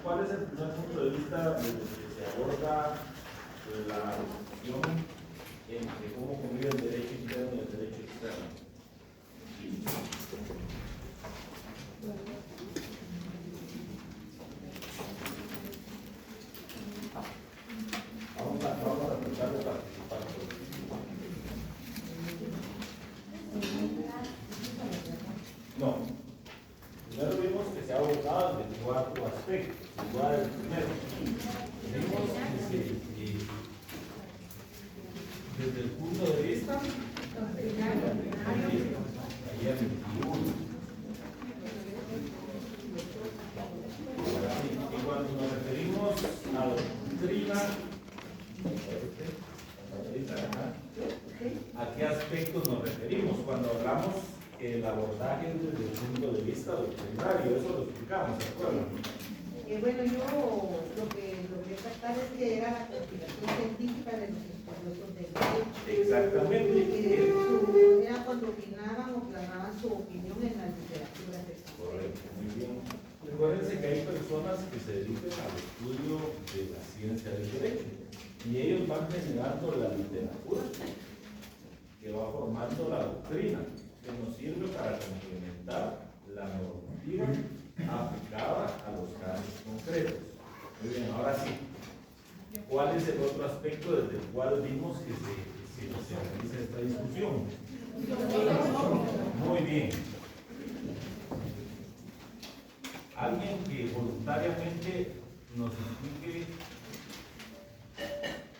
¿Cuál es el primer punto de vista desde que se aborda la discusión entre cómo convive el derecho interno y el derecho externo? Vamos a tratar de participar. No. Primero vimos que se ha abordado de 4 aspectos. Igual el primero. Vimos que desde el punto de vista ayer 21. Y cuando nos referimos a la doctrina, ¿a qué aspectos nos referimos? Cuando hablamos que el abordaje es desde el punto de vista doctrinario, eso lo explicamos, ¿de acuerdo? Bueno, yo lo que tratar es que era la conspiración científica de los estudiosos del derecho. Exactamente. Era cuando opinaban o planaban su opinión en la literatura. Correcto, muy bien. Recuérdense que hay personas que se dedican al estudio de la ciencia del derecho y ellos van generando la literatura que va formando la doctrina que nos sirve para complementar la normativa aplicada a los casos concretos. Muy bien, ahora sí, ¿cuál es el otro aspecto desde el cual vimos que se realiza esta discusión? Muy bien. Alguien que voluntariamente nos explique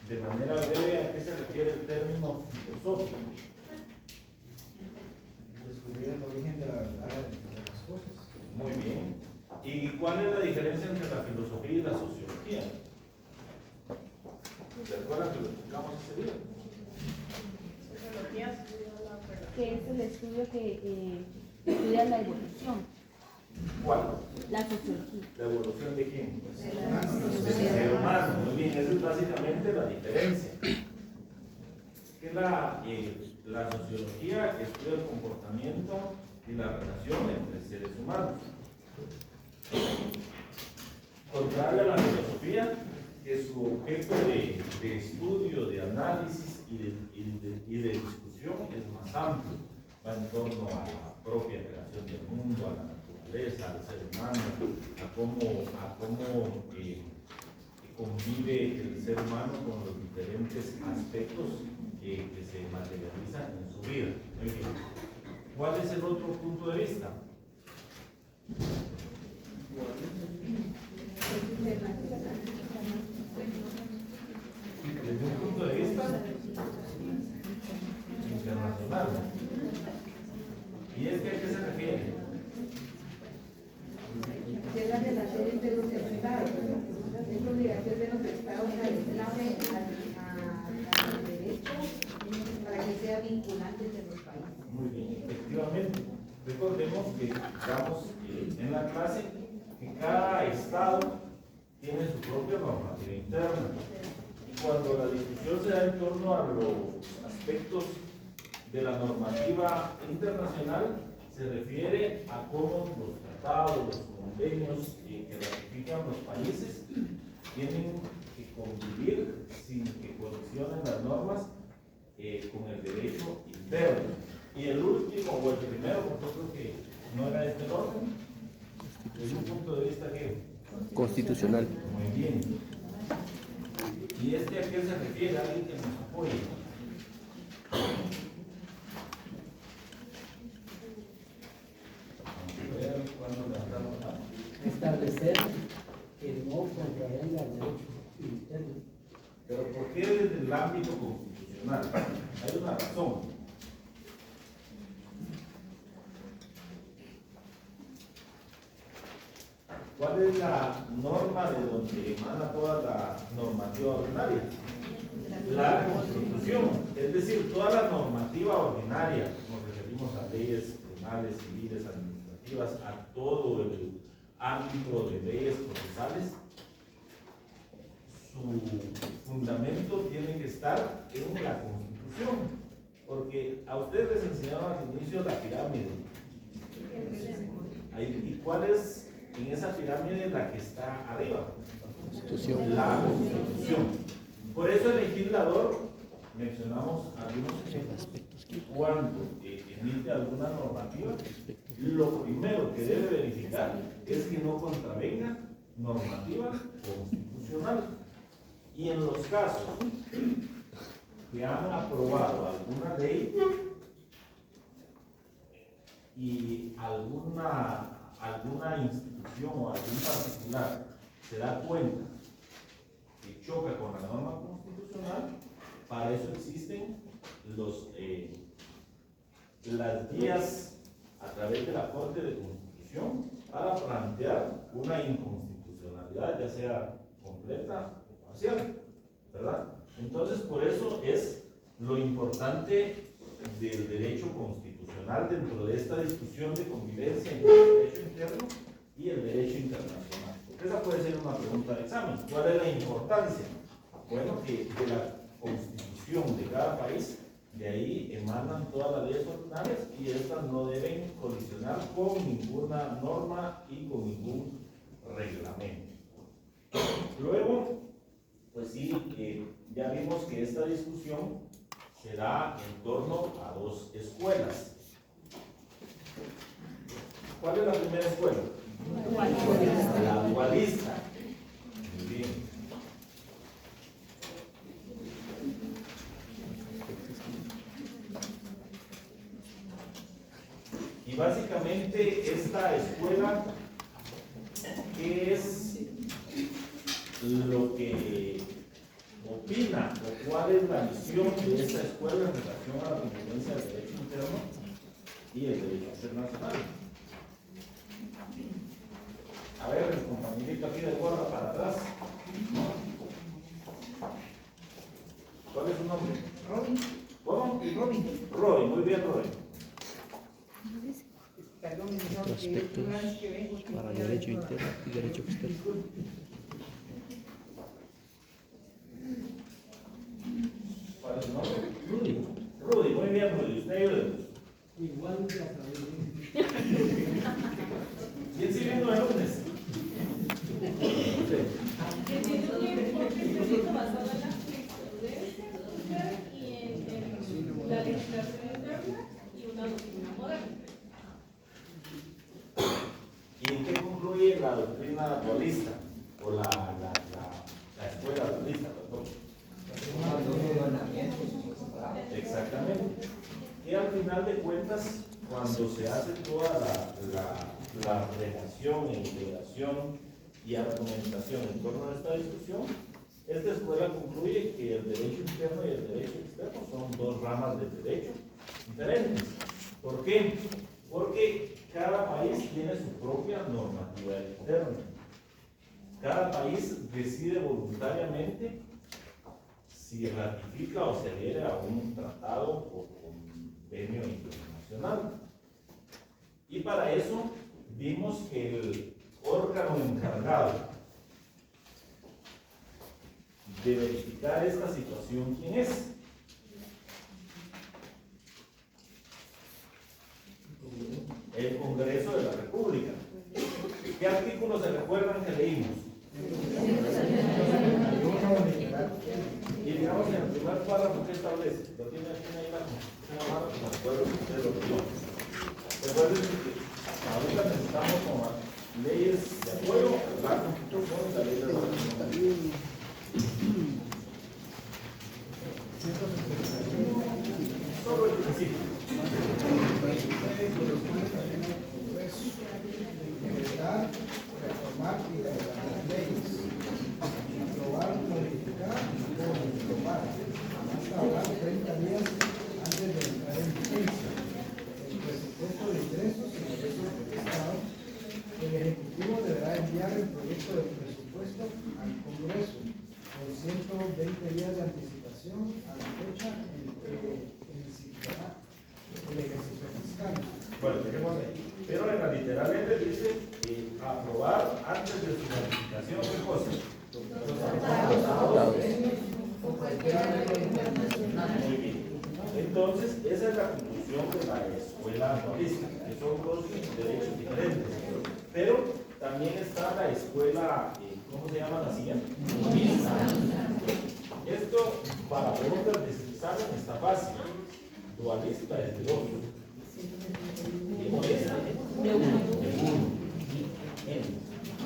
de manera breve a qué se refiere el término filosófico. Descubrir el origen de la verdad de las cosas. Muy bien. ¿Y cuál es la diferencia entre la filosofía y la sociología? ¿Se acuerdan que lo explicamos ese día? Sociología que es el estudio que estudia la evolución. ¿Cuál? La sociología. ¿La evolución de quién? Del ser humano. Muy bien, esa es básicamente la diferencia. Que la sociología estudia el comportamiento y la relación entre seres humanos. Contrario a la filosofía, que su objeto de estudio, de análisis y de discusión es más amplio. Va en torno a la propia creación del mundo, a la naturaleza, al ser humano, a cómo convive el ser humano con los diferentes aspectos que se materializan en su vida. Muy bien. ¿Cuál es el otro punto de vista? Desde un punto de vista internacional. ¿Y es que a qué se refiere? Es la relación entre los estados, es la obligación de los estados al derecho para que sea vinculante entre los países. Muy bien, efectivamente. Recordemos que estamos en la clase que cada estado tiene su propia normativa interna. Y cuando la discusión se da en torno a los aspectos de la normativa internacional, se refiere a cómo los tratados, los convenios que ratifican los países tienen que convivir sin que colisionen las normas con el derecho interno. Y el último, o el primero, porque yo creo que no era este el orden, desde un punto de vista que constitucional. muy bien. ¿Y a qué se refiere? Alguien que nos apoye. Establecer que no contravenga el derecho interno. Pero ¿por qué desde el ámbito constitucional? Hay una razón. ¿Cuál es la norma de donde emana toda la normativa ordinaria? La Constitución. Es decir, toda la normativa ordinaria, nos referimos a leyes penales, civiles, administrativas, a todo el ámbito de leyes procesales, su fundamento tiene que estar en la Constitución, porque a ustedes les enseñaron al inicio la pirámide. ¿Y cuál es en esa pirámide la que está arriba, Constitución. la Constitución. Por eso el legislador, mencionamos algunos ejemplos, cuando emite alguna normativa, lo primero que debe verificar es que no contravenga normativa constitucional. Y en los casos que han aprobado alguna ley y alguna institución o algún particular se da cuenta que choca con la norma constitucional, para eso existen las vías a través de la Corte de Constitución para plantear una inconstitucionalidad, ya sea completa o parcial, ¿verdad? Entonces, por eso es lo importante del derecho constitucional dentro de esta discusión de convivencia entre el derecho interno y el derecho internacional. Porque esa puede ser una pregunta de examen. ¿Cuál es la importancia? Bueno, que de la constitución de cada país, de ahí emanan todas las leyes ordinarias y estas no deben colisionar con ninguna norma y con ningún reglamento. Luego, pues sí, ya vimos que esta discusión se da en torno a dos escuelas. ¿Cuál es la primera escuela? La dualista. Muy bien. Y básicamente esta escuela, ¿qué es lo que opina o cuál es la visión de esta escuela en relación a la convivencia del derecho interno y el derecho internacional? A ver, el compañerito aquí de gorra para atrás. ¿Cuál es su nombre? Robin. ¿Cómo? Robin. Roy, muy bien, Roy. Perdón, señor, que Aspectos una vez que vengo, que para voy a derecho ver interno y derecho externo. ¿Cuál es su nombre? Rudy. Rudy, muy bien, Rudy. Usted ayúdenos. Igual que hasta hoy. ¿Quién sigue viendo el lunes? Usted. Que tiene un comportamiento basado en la jurisprudencia y en la legislación interna y una doctrina moderna. ¿Y en qué concluye la doctrina dualista? O la escuela dualista, perdón. Exactamente. Y al final de cuentas, cuando se hace toda la relación e integración y argumentación en torno a esta discusión, esta escuela concluye que el derecho interno y el derecho externo son dos ramas del derecho diferentes. ¿Por qué? Porque cada país tiene su propia normativa interna. Cada país decide voluntariamente si ratifica o se adhiere a un tratado o convenio internacional. Y para eso vimos que el órgano encargado de verificar esta situación, ¿quién es? El Congreso de la República. ¿Qué artículos se recuerdan que leímos? Y digamos en el primer párrafo, ¿qué establece? Lo tiene aquí en la Constitución a mano, que me acuerdo que usted lo vio. Recuerden que ahorita necesitamos como leyes de acuerdo a la Constitución y la ley de la Constitución. Solo el principio. Decretar, reformar y revocar las leyes, aprobar, modificar o reprobar, hasta ahora 30 días antes de entrar en vigencia. El presupuesto de ingresos y egresos del Estado. El Ejecutivo deberá enviar el proyecto de presupuesto al Congreso con 120 días de anticipación a la fecha en que iniciará el ejercicio fiscal. Bueno, tenemos ahí. Pero en la literalmente dice aprobar antes de su ratificación. ¿Qué cosa? Muy bien. Entonces, esa es la conclusión de la escuela dualista, que son dos derechos diferentes. Pero también la escuela, ¿cómo se llama la siguiente? Humanista. Esto, para preguntas de examen está fácil. Dualista es de 2. Y monista de 1.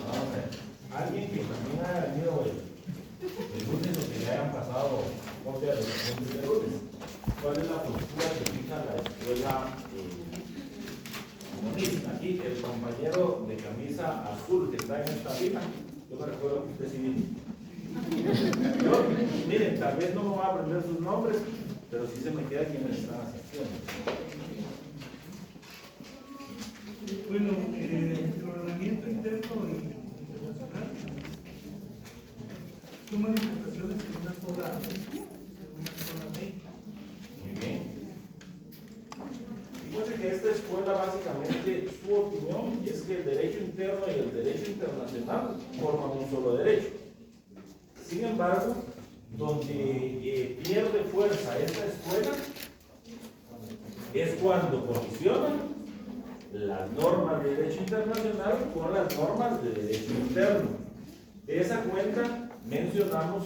Vamos a ver. Alguien que también haya venido el lunes o que le hayan pasado copia de los puntos de lunes. ¿Cuál es la postura que fija la escuela comunista? Aquí, el compañero de camisa azul que está en esta fila, yo me recuerdo que usted sí vino. Miren, tal vez no me voy a aprender sus nombres, pero sí se me queda quienes están asistiendo. Bueno, el ordenamiento interno y internacional son manifestaciones de una sola ley. Muy bien. Fíjense que esta escuela básicamente, su opinión es que el derecho interno y el derecho internacional forman un solo derecho. Sin embargo, donde pierde fuerza esta escuela es cuando colisionan las normas de derecho internacional con las normas de derecho interno. De esa cuenta mencionamos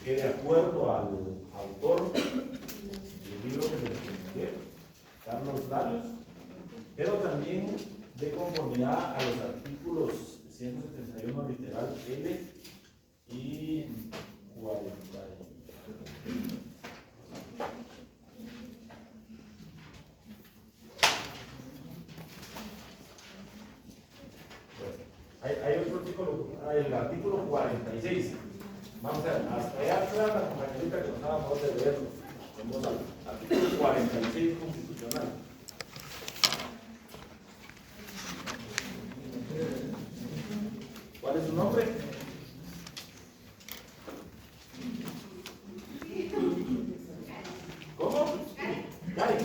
que de acuerdo al autor del libro que les comenté, Carlos Darius, pero también de conformidad a los artículos 171 literal L y 40. Hay otro artículo, el artículo 46. Vamos a ver, hasta allá atrás la compañerita que nos daba favor de leerlo. Vamos al artículo 46 constitucional. ¿Cuál es su nombre? ¿Cómo? Karen.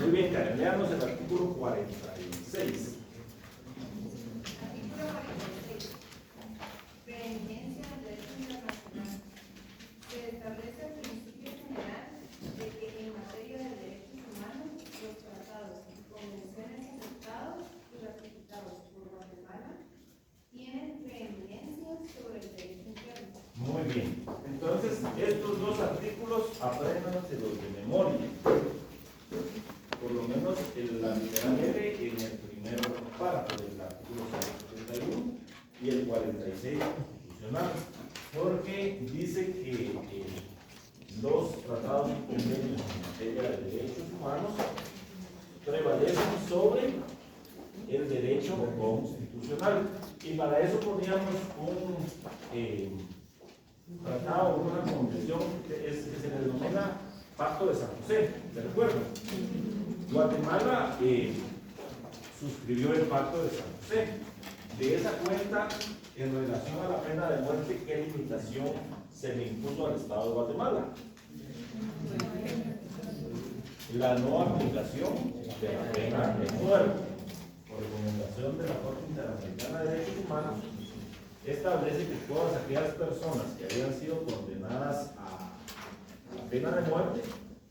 Muy bien, Karen. Leamos el artículo 46. Preeminencia del derecho internacional. Se establece el principio general de que en materia de derechos humanos, los tratados y convenciones aceptados y ratificados por Guatemala tienen preeminencia sobre el derecho interno. Muy bien. Entonces, estos dos artículos apréndanselos de memoria. Por lo menos la literal L en el primer párrafo del artículo 171 y el 46 constitucional, porque dice que los tratados y convenios en materia de derechos humanos prevalecen sobre el derecho constitucional. Y para eso poníamos un tratado, una convención que se le denomina Pacto de San José, ¿de acuerdo? Guatemala suscribió el Pacto de San José. De esa cuenta, en relación a la pena de muerte, ¿qué limitación se le impuso al Estado de Guatemala? La no aplicación de la pena de muerte. Por recomendación de la Corte Interamericana de Derechos Humanos, establece que todas aquellas personas que habían sido condenadas a la pena de muerte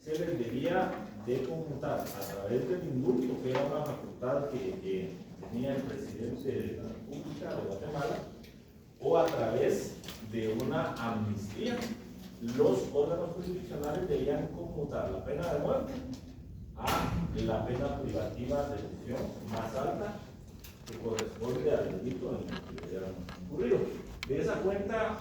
se les debía de conmutar a través del indulto, que era una facultad que tenía el presidente de la República de Guatemala, o a través de una amnistía. Los órganos jurisdiccionales debían conmutar la pena de muerte a la pena privativa de prisión más alta que corresponde al delito en el que hubieran incurrido. De esa cuenta,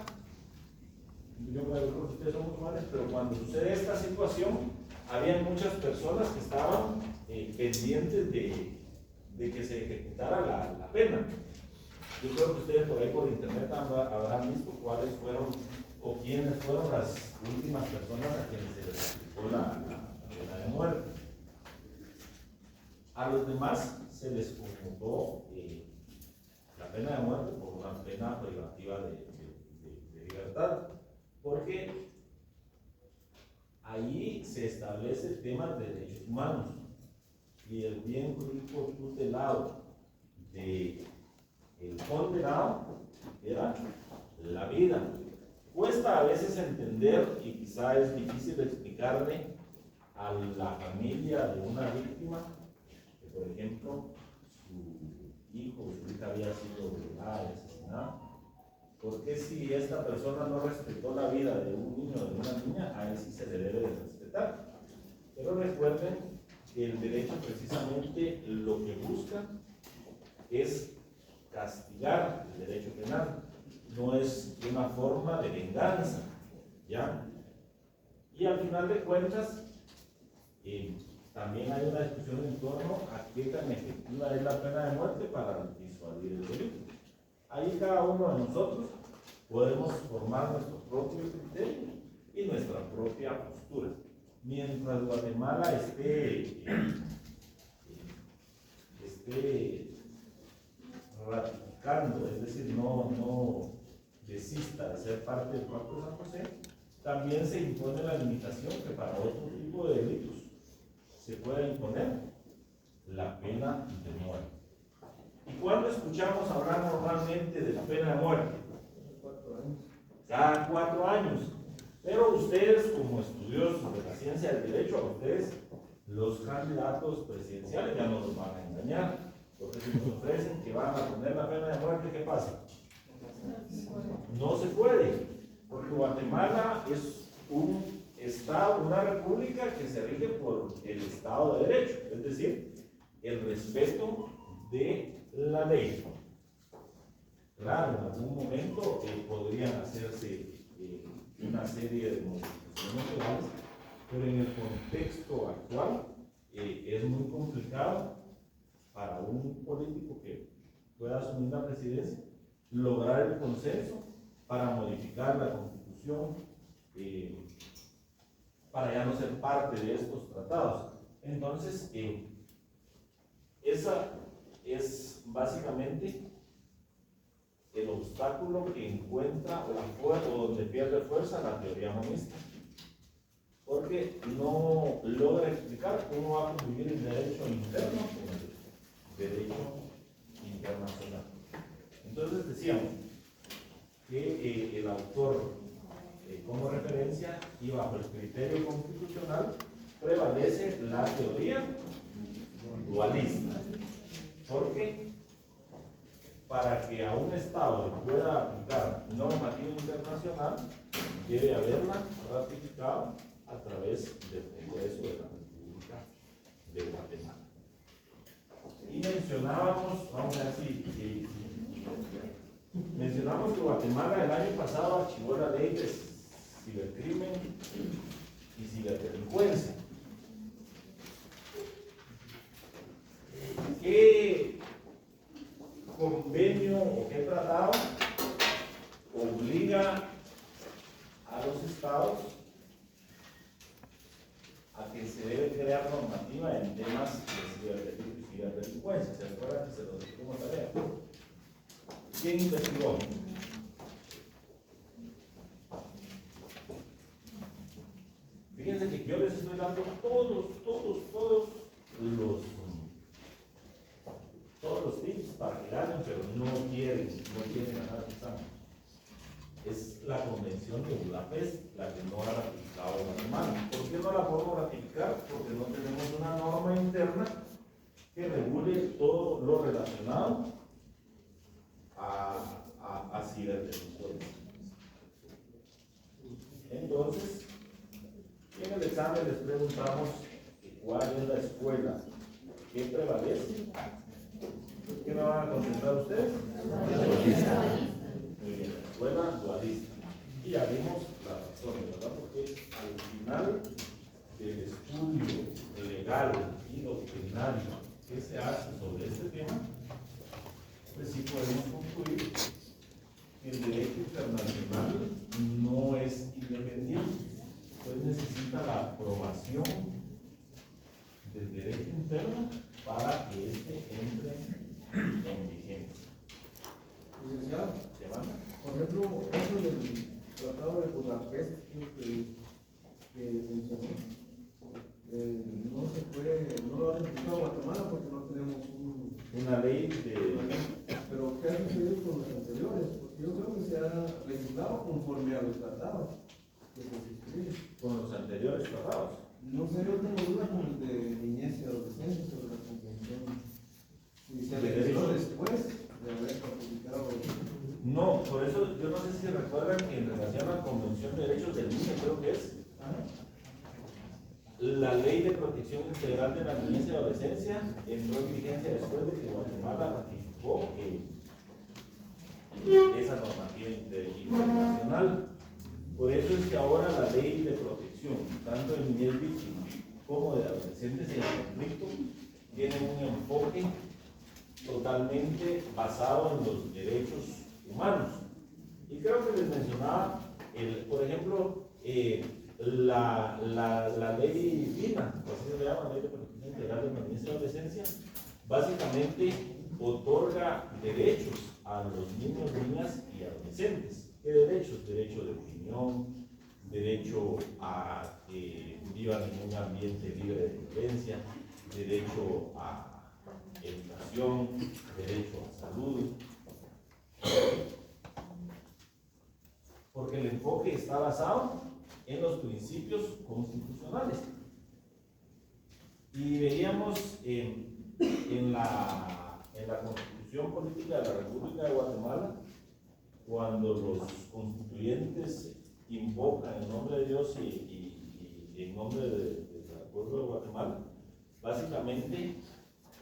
yo me acuerdo que ustedes son musulmanes, pero cuando sucede esta situación, había muchas personas que estaban pendientes de que se ejecutara la pena. Yo creo que ustedes por ahí por internet habrán visto cuáles fueron o quiénes fueron las últimas personas a quienes se les aplicó la pena de muerte. A los demás se les conmutó la pena de muerte por una pena privativa de libertad, porque ahí se establece temas de derechos humanos y el bien jurídico tutelado del condenado era la vida. Cuesta a veces entender y quizá es difícil explicarle a la familia de una víctima que, por ejemplo, su hijo o su hija había sido violada y asesinada, ¿por qué si esta persona no respetó la vida de un niño o de una niña, a él sí se le debe de respetar? Pero recuerden que el derecho precisamente lo que busca es castigar el derecho penal, no es una forma de venganza, ¿ya? Y al final de cuentas, también hay una discusión en torno a qué tan efectiva es la pena de muerte para disuadir el delito. Ahí cada uno de nosotros podemos formar nuestro propio criterio y nuestra propia postura. Mientras Guatemala esté ratificando, es decir, no desista de ser parte del Pacto de San José, también se impone la limitación que para otro tipo de delitos se pueda imponer la pena de muerte. ¿Y cuándo escuchamos hablar normalmente de la pena de muerte? Cada 4 años. Pero ustedes, como estudiosos de la ciencia del derecho, a ustedes, los candidatos presidenciales ya no los van a engañar, porque si nos ofrecen que van a poner la pena de muerte, ¿qué pasa? No se puede, porque Guatemala es un Estado, una república que se rige por el Estado de Derecho, es decir, el respeto de la ley. Claro, en algún momento podrían hacerse una serie de modificaciones legales, pero en el contexto actual es muy complicado para un político que pueda asumir la presidencia lograr el consenso para modificar la Constitución, para ya no ser parte de estos tratados. Entonces, esa es básicamente el obstáculo que encuentra o donde pierde fuerza la teoría monista, porque no logra explicar cómo va a convivir el derecho interno con el derecho internacional. Entonces decíamos que el autor, como referencia y bajo el criterio constitucional, prevalece la teoría dualista, porque para que a un Estado le pueda aplicar normativa internacional, debe haberla ratificado a través del Congreso de la República de Guatemala. Y mencionábamos, vamos a ver si mencionamos que Guatemala el año pasado archivó la ley de cibercrimen y ciberdelincuencia. ¿Qué convenio o qué tratado obliga a los estados a que se debe crear normativa en temas de ciberdelincuencia? ¿Se acuerdan que se los dije como tarea? ¿Quién investigó? Fíjense que yo les estoy dando todos los tips para que ganen, pero no quieren ganar el examen. Es la Convención de Budapest la que no ha ratificado Guatemala. ¿Por qué no la podemos ratificar? Porque no tenemos una norma interna que regule todo lo relacionado a ciberdelincuencia. Entonces, en el examen les preguntamos cuál es la escuela que prevalece. ¿Qué me van a contestar ustedes? Muy bien, la escuela dualista. Y ya vimos las razones, ¿verdad? Porque al final del estudio legal y doctrinario que se hace sobre este tema, pues sí podemos concluir que el derecho internacional no es independiente, pues necesita la aprobación del derecho interno para que éste entre en vigencia. Licenciado, ¿Se van? por ejemplo, eso del Tratado de Budapest que mencionó, no lo ha ratificado Guatemala porque no tenemos Una ley de... Pero ¿qué ha sucedido con los anteriores? Porque yo creo que se ha legislado conforme a los tratados que se suscriben. con los anteriores tratados. No sé, yo tengo duda con el de niñez y adolescencia sobre la convención. Si se legisló después No, por eso yo no sé si recuerdan que en relación a la Convención de Derechos del Niño, creo que es, la Ley de Protección Integral de la Niñez y Adolescencia entró en vigencia después de que Guatemala ratificó esa normativa internacional. Por eso es que ahora la Ley de Protección, tanto de niñez víctima como de adolescentes en conflicto, tiene un enfoque totalmente basado en los derechos humanos. Y creo que les mencionaba, por ejemplo, la ley FINA, así se llama, Ley de Protección Integral de la Niñez y Adolescencia, básicamente otorga derechos a los niños, niñas y adolescentes. ¿Qué derechos? Derecho de opinión, derecho a que vivan en un ambiente libre de violencia, derecho a educación, derecho a salud. Porque el enfoque está basado en los principios constitucionales. Y veíamos en la Constitución Política de la República de Guatemala, cuando los constituyentes invocan en nombre de Dios y en nombre del pueblo de Guatemala, básicamente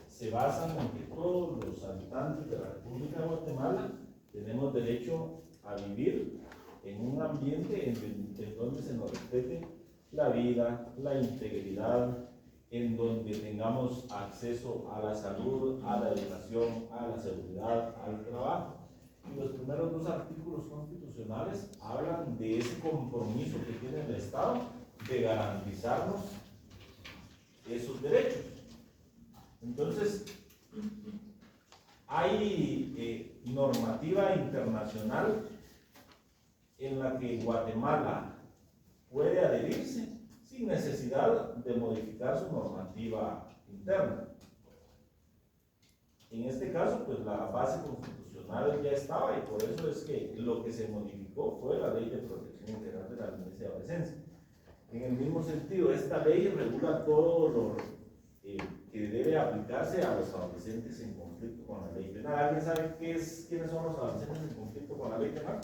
se basan en que todos los habitantes de la República de Guatemala tenemos derecho a vivir en un ambiente en donde se nos respete la vida, la integridad, en donde tengamos acceso a la salud, a la educación, a la seguridad, al trabajo. Y los primeros dos artículos constitucionales hablan de ese compromiso que tiene el Estado de garantizarnos esos derechos. Entonces, hay normativa internacional en la que Guatemala puede adherirse sin necesidad de modificar su normativa interna. En este caso, pues la base constitucional ya estaba, y por eso es que lo que se modificó fue la Ley de Protección Integral de la Niñez y Adolescencia. En el mismo sentido, esta ley regula todo lo que debe aplicarse a los adolescentes en conflicto con la ley penal. ¿Alguien sabe quiénes son los adolescentes en conflicto con la ley penal?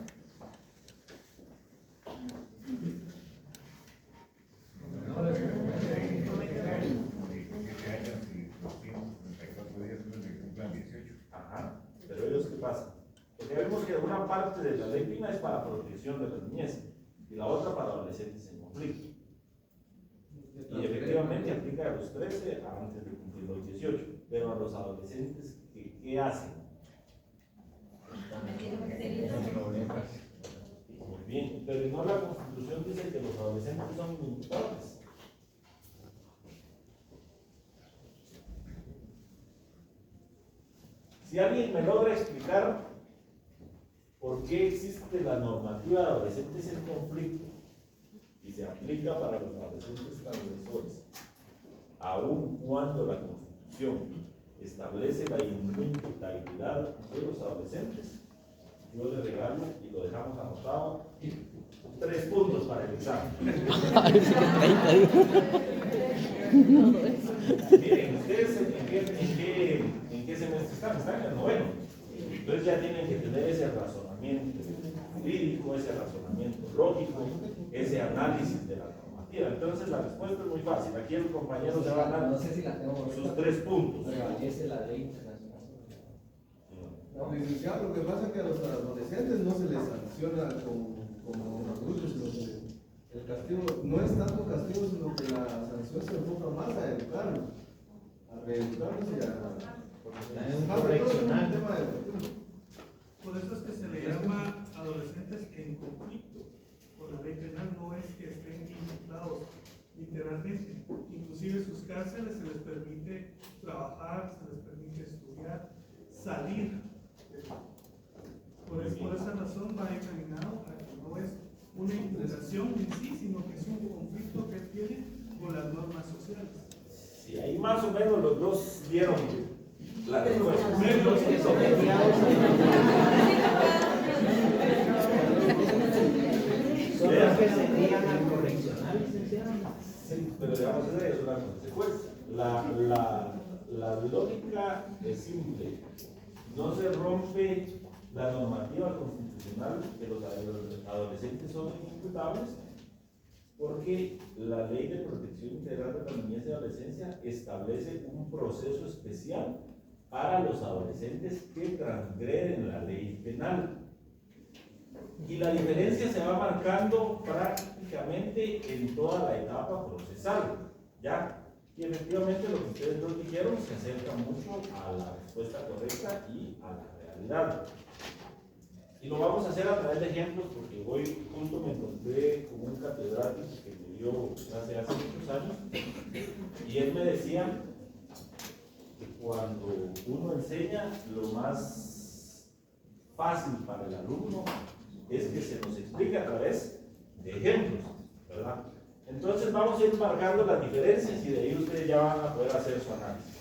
Ajá, pero ellos ¿qué pasa? Porque vemos que una parte de la ley penal es para protección de la niñez y la otra para adolescentes en conflicto. Y efectivamente aplica a los 13 antes de cumplir los 18, pero a los adolescentes, ¿qué hacen? Muy bien, pero no, la Constitución dice que los adolescentes son inimputables. Si alguien me logra explicar por qué existe la normativa de adolescentes en conflicto y se aplica para los adolescentes transgresores, aun cuando la Constitución establece la inimputabilidad de los adolescentes, yo le regalo, y lo dejamos anotado, 3 puntos para el examen. Miren, ¿ustedes en qué semestre están? Están en el 9º. Entonces ya tienen que tener ese razonamiento jurídico, ese razonamiento lógico, ese análisis de la normativa. Entonces la respuesta es muy fácil. Aquí el compañero se va a dar sus 3 puntos. Prevalece la ley internacional. No, licenciado, lo que pasa es que a los adolescentes no se les sanciona como adultos, sino que el castigo no es tanto castigo, sino que la sanción se enfoca más a educarlos, a reeducarlos y a correccionar el tema educativo. Por eso es que se le llama adolescentes en conflicto. Por la ley penal no es que estén imputados literalmente. Inclusive sus cárceles se les permite trabajar, se les permite estudiar, salir. Por esa razón va encaminado a que no es una imputación en sí, sino que es un conflicto que tiene con las normas sociales. Sí, ahí más o menos los dos dieron la respuesta. Sí, pero digamos, esa es una consecuencia. La lógica es simple. No se rompe la normativa constitucional que los adolescentes son imputables porque la Ley de Protección Integral de la Niñez y Adolescencia establece un proceso especial para los adolescentes que transgreden la ley penal. Y la diferencia se va marcando prácticamente en toda la etapa procesal, ¿ya? Y efectivamente lo que ustedes dos dijeron se acerca mucho a la respuesta correcta y a la realidad. Y lo vamos a hacer a través de ejemplos, porque hoy justo me encontré con un catedrático que me dio clase hace muchos años, y él me decía que cuando uno enseña, lo más fácil para el alumno es que se nos explique a través de ejemplos, ¿verdad? Entonces vamos a ir marcando las diferencias y de ahí ustedes ya van a poder hacer su análisis.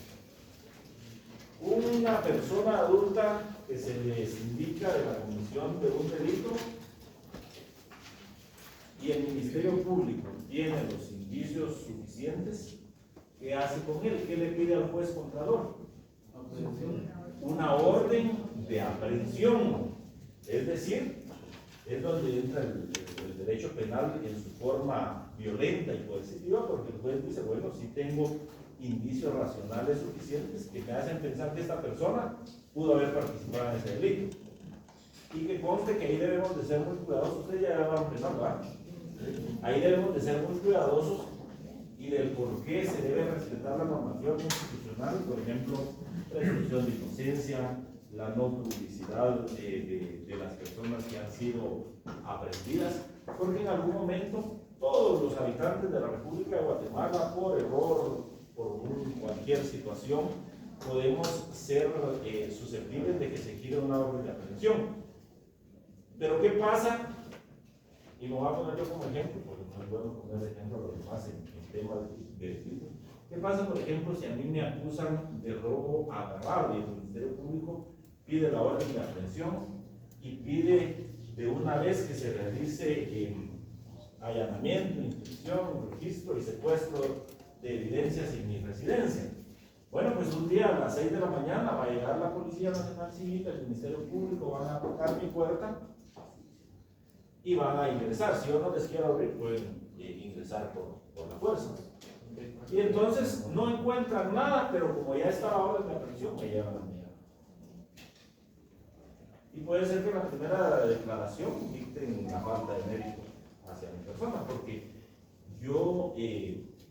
Una persona adulta que se les indica de la comisión de un delito y el Ministerio Público tiene los indicios suficientes, ¿qué hace con él? ¿Qué le pide al juez contralor? Una orden de aprehensión, es decir, es donde entra el derecho penal en su forma violenta y coercitiva, porque el juez dice, bueno, si tengo indicios racionales suficientes que me hacen pensar que esta persona pudo haber participado en ese delito. Y que conste que ahí debemos de ser muy cuidadosos, ustedes ya van a empezar, ¿verdad? Ahí debemos de ser muy cuidadosos y del por qué se debe respetar la normativa constitucional, por ejemplo, presunción de inocencia, la no publicidad de las personas que han sido aprehendidas, porque en algún momento todos los habitantes de la República de Guatemala, por error, por cualquier situación, podemos ser susceptibles de que se gire una orden de aprehensión. Pero ¿qué pasa? Y me voy a poner yo como ejemplo, porque no es bueno poner ejemplo a los demás en temas de delito. ¿Qué pasa, por ejemplo, si a mí me acusan de robo agravado y el Ministerio Público pide la orden de aprehensión y pide de una vez que se realice allanamiento, inspección, registro y secuestro de evidencias en mi residencia? Bueno, pues un día a las 6 de la mañana va a llegar la Policía Nacional Civil, el Ministerio Público, van a tocar mi puerta y van a ingresar. Si yo no les quiero abrir, pueden ingresar por la fuerza. Y entonces no encuentran nada, pero como ya está la orden de aprehensión, me llevan a mí. Y puede ser que en la primera declaración dicten la falta de mérito hacia mi persona, porque yo,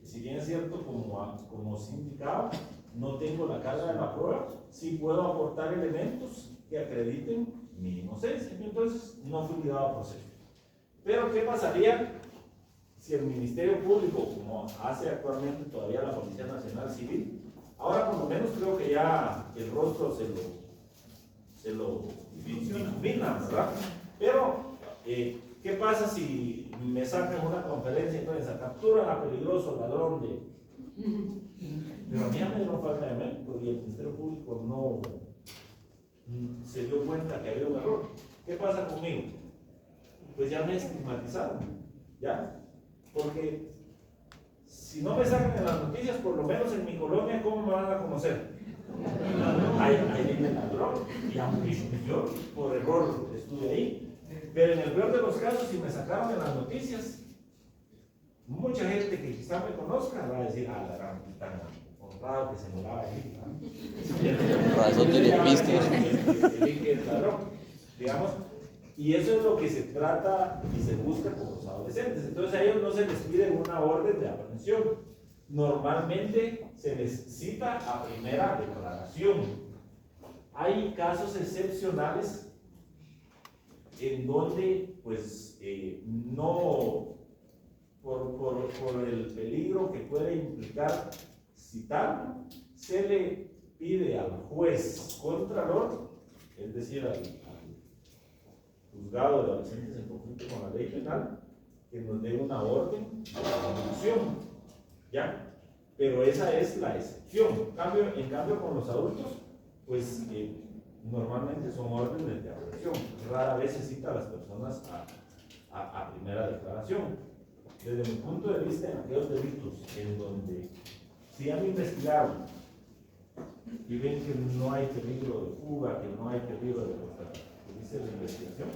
si bien es cierto, como sindicado, no tengo la carga de la prueba, sí puedo aportar elementos que acrediten mi inocencia, y entonces no fui ligado a proceso. Pero ¿qué pasaría si el Ministerio Público, como hace actualmente todavía la Policía Nacional Civil, ahora por lo menos creo que ya el rostro se lo ilumina, ¿verdad? Pero, ¿qué pasa si me sacan una conferencia de prensa, capturan a peligroso ladrón de... Pero a mí ya me dio falta de mérito y el Ministerio Público no se dio cuenta que había un error. ¿Qué pasa conmigo? Pues ya me estigmatizaron, ¿ya? Porque si no me sacan en las noticias, por lo menos en mi colonia, ¿cómo me van a conocer? Ahí viene el ladrón, y aunque yo por error estuve ahí, pero en el peor de los casos, si me sacaron en las noticias, mucha gente que quizá me conozca va a decir, ah, la gran tan honrado que se me lava ahí, Razón tiene pistas. El ladrón, digamos. Y eso es lo que se trata y se busca con los adolescentes. Entonces a ellos no se les pide una orden de aprehensión. Normalmente se les cita a primera declaración. Hay casos excepcionales en donde, pues, no, por el peligro que puede implicar citar, se le pide al juez contralor, es decir, al juzgado de adolescentes en conflicto con la ley penal, que nos dé una orden de aprehensión, ¿ya? Pero esa es la excepción. En cambio con los adultos, pues normalmente son órdenes de aprehensión. Rara vez se cita a las personas a primera declaración. Desde mi punto de vista, en aquellos delitos en donde si han investigado y ven que no hay peligro de fuga, que no hay peligro de hice la investigación,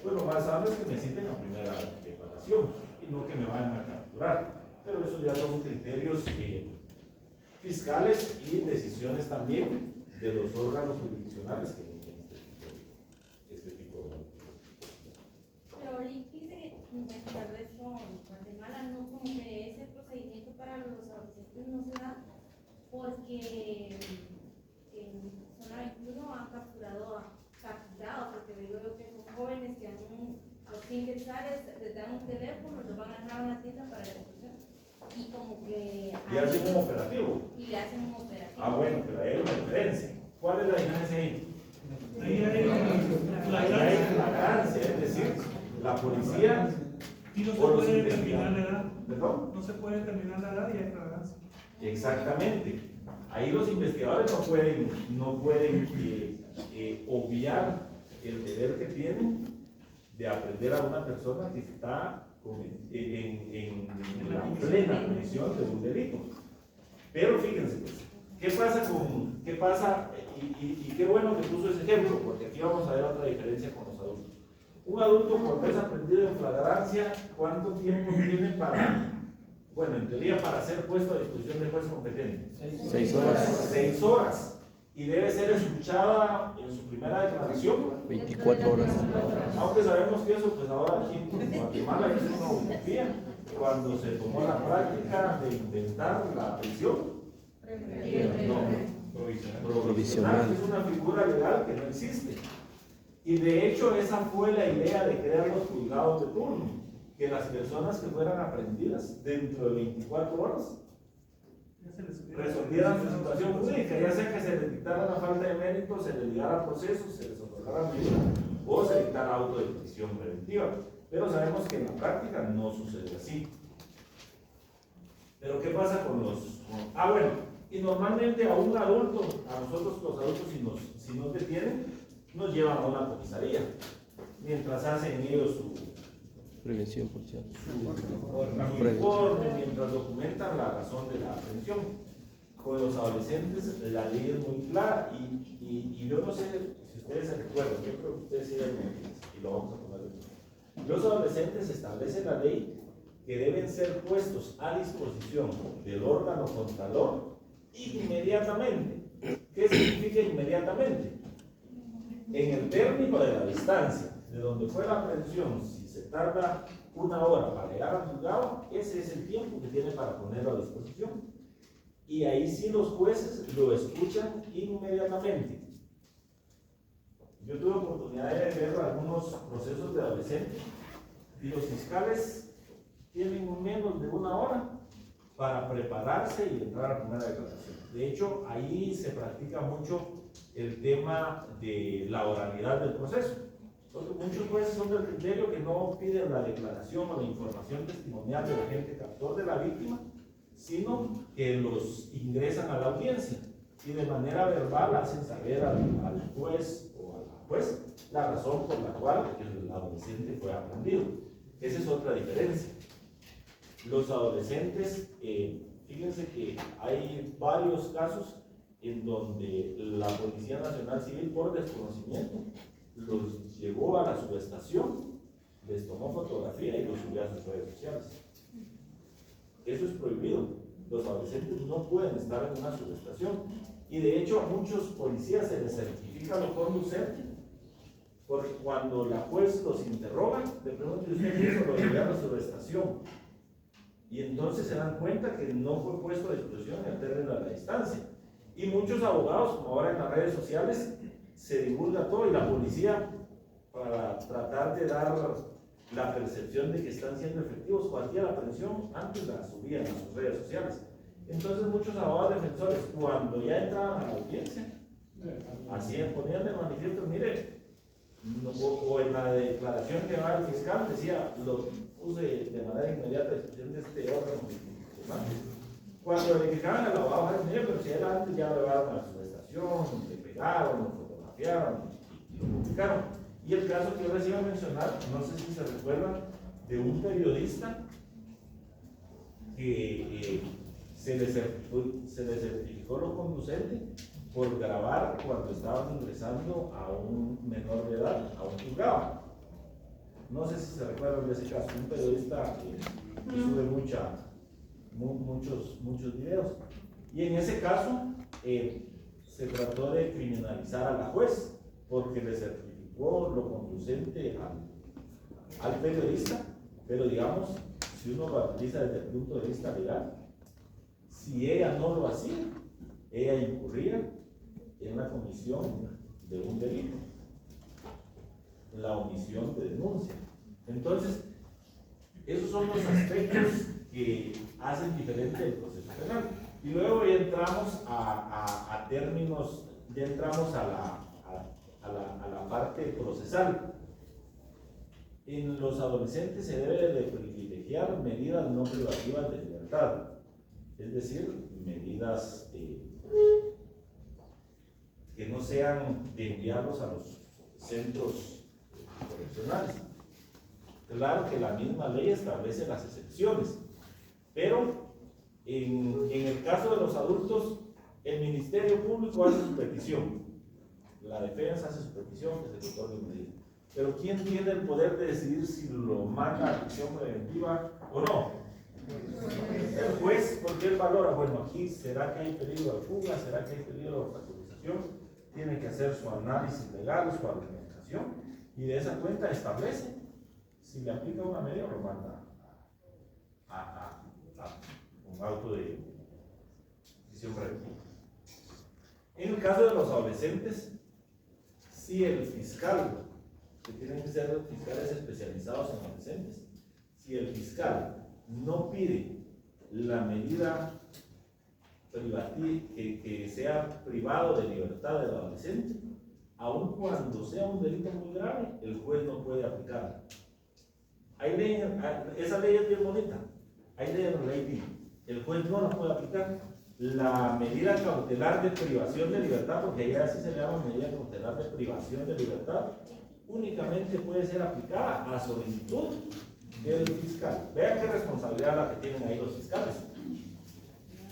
pues lo más sabio es que me citen la primera declaración y no que me vayan a capturar. Pero eso ya son criterios fiscales y decisiones también de los órganos jurisdiccionales que emiten este tipo de... Pero fíjese que tal vez con Guatemala no, como que ese procedimiento para los adolescentes no se da porque en zona 21 han capturado, porque digo yo que son jóvenes que a los 100 quetzales les dan un teléfono, los van a dejar a una tienda para la extorsión. Y como que... Y hacen un operativo. Y le hacen un operativo. Ah, bueno, pero ahí hay una diferencia. ¿Cuál es la diferencia ahí? Ahí hay Ahí hay flagrancia, es decir, la policía y no se o los puede determinar la investigadores. edad. ¿Perdón? No se puede determinar la edad y hay flagrancia. Exactamente. Ahí los investigadores no pueden obviar el deber que tienen de aprender a una persona que está en la plena comisión de un delito. Pero fíjense, pues, ¿qué pasa? Y qué bueno que puso ese ejemplo, porque aquí vamos a ver otra diferencia con los adultos. Un adulto cuando es aprendido en flagrancia, ¿cuánto tiempo tiene para, bueno, en teoría para ser puesto a disposición del juez competente? 6 horas. 6 horas. Y debe ser escuchada en su primera declaración 24 horas. aunque sabemos que eso, pues ahora aquí en Guatemala es una utopía. Cuando se tomó la práctica de inventar la prisión, provisional, es una figura legal que no existe. Y de hecho, esa fue la idea de crear los juzgados de turno, que las personas que fueran aprehendidas dentro de 24 horas resolvieran su situación jurídica, ya sea que se les dictara una falta de mérito, se les ligara procesos, se les otorgara medida o se dictara auto de prisión preventiva. Pero sabemos que en la práctica no sucede así. Pero ¿qué pasa con los... bueno, y normalmente a un adulto, a nosotros los adultos, si nos detienen, nos llevan a una comisaría, mientras hacen ellos su Prevención policial. informe, mientras documentan la razón de la aprehensión. Con los adolescentes la ley es muy clara y yo no sé si ustedes se recuerdan, yo creo que ustedes sí y lo vamos a poner aquí. Los adolescentes establecen la ley que deben ser puestos a disposición del órgano contralor inmediatamente. ¿Qué significa inmediatamente? En el término de la distancia de donde fue la aprehensión, si se tarda 1 hora para llegar al juzgado, ese es el tiempo que tiene para ponerlo a disposición. Y ahí sí los jueces lo escuchan inmediatamente. Yo tuve oportunidad de ver algunos procesos de adolescentes y los fiscales tienen menos de 1 hora para prepararse y entrar a primera declaración. De hecho, ahí se practica mucho el tema de la oralidad del proceso. Entonces, muchos jueces son del criterio que no piden la declaración o la información testimonial del agente captor de la víctima, sino que los ingresan a la audiencia y de manera verbal hacen saber al juez o a la juez la razón por la cual el adolescente fue aprendido. Esa es otra diferencia. Los adolescentes, fíjense que hay varios casos en donde la Policía Nacional Civil, por desconocimiento, los llevó a la subestación, les tomó fotografía y los subió a sus redes sociales. Eso es prohibido. Los adolescentes no pueden estar en una subestación. Y de hecho a muchos policías se les certifica lo conducente, porque cuando la juez los interroga, le pregunta: ¿usted qué hizo? Lo llevé a la subestación. Y entonces se dan cuenta que no fue puesto a disposición el término de la distancia. Y muchos abogados, como ahora en las redes sociales, se divulga todo y la policía, para tratar de dar la percepción de que están siendo efectivos, cualquier aprehensión antes la subían a sus redes sociales. Entonces muchos abogados defensores, cuando ya entraban a la audiencia, hacían, ponían de manifiesto: mire, o en la declaración que daba el fiscal decía: lo puse de manera inmediata a disposición de este órgano. Cuando verificaban al abogado, mire, pero si era antes, ya lo llevaron a su estación, le pegaron, lo fotografiaron y lo publicaron. Y el caso que yo les iba a mencionar, no sé si se recuerdan, de un periodista que se le certificó lo conducente por grabar cuando estaban ingresando a un menor de edad a un juzgado. No sé si se recuerdan de ese caso, un periodista que sube muchos videos. Y en ese caso se trató de criminalizar a la juez porque le certificó lo conducente al periodista, pero digamos, si uno lo analiza desde el punto de vista legal, si ella no lo hacía, ella incurría en la comisión de un delito, la omisión de denuncia. Entonces, esos son los aspectos que hacen diferente el proceso penal. Y luego ya entramos a términos, ya entramos a la parte procesal. En los adolescentes se debe de privilegiar medidas no privativas de libertad, es decir, medidas que no sean de enviarlos a los centros correccionales. Claro que la misma ley establece las excepciones, pero en el caso de los adultos, el Ministerio Público hace su petición, la defensa hace su petición que se le otorgue medida. Pero ¿quién tiene el poder de decidir si lo manda a prisión preventiva o no? El juez, porque él valora, bueno, aquí será que hay peligro de fuga, será que hay peligro de obstaculización, tiene que hacer su análisis legal, su argumentación, y de esa cuenta establece si le aplica una medida o lo manda a un auto de prisión preventiva. En el caso de los adolescentes, si el fiscal, que tienen que ser fiscales especializados en adolescentes, si el fiscal no pide la medida que sea privado de libertad del adolescente, aun cuando sea un delito muy grave, el juez no puede aplicarla. Hay leyes, esa ley es bien bonita, hay leyes en la ley, el juez no la puede aplicar. La medida cautelar de privación de libertad, porque allá sí se le llama medida cautelar de privación de libertad, únicamente puede ser aplicada a solicitud del fiscal. Vean qué responsabilidad la que tienen ahí los fiscales.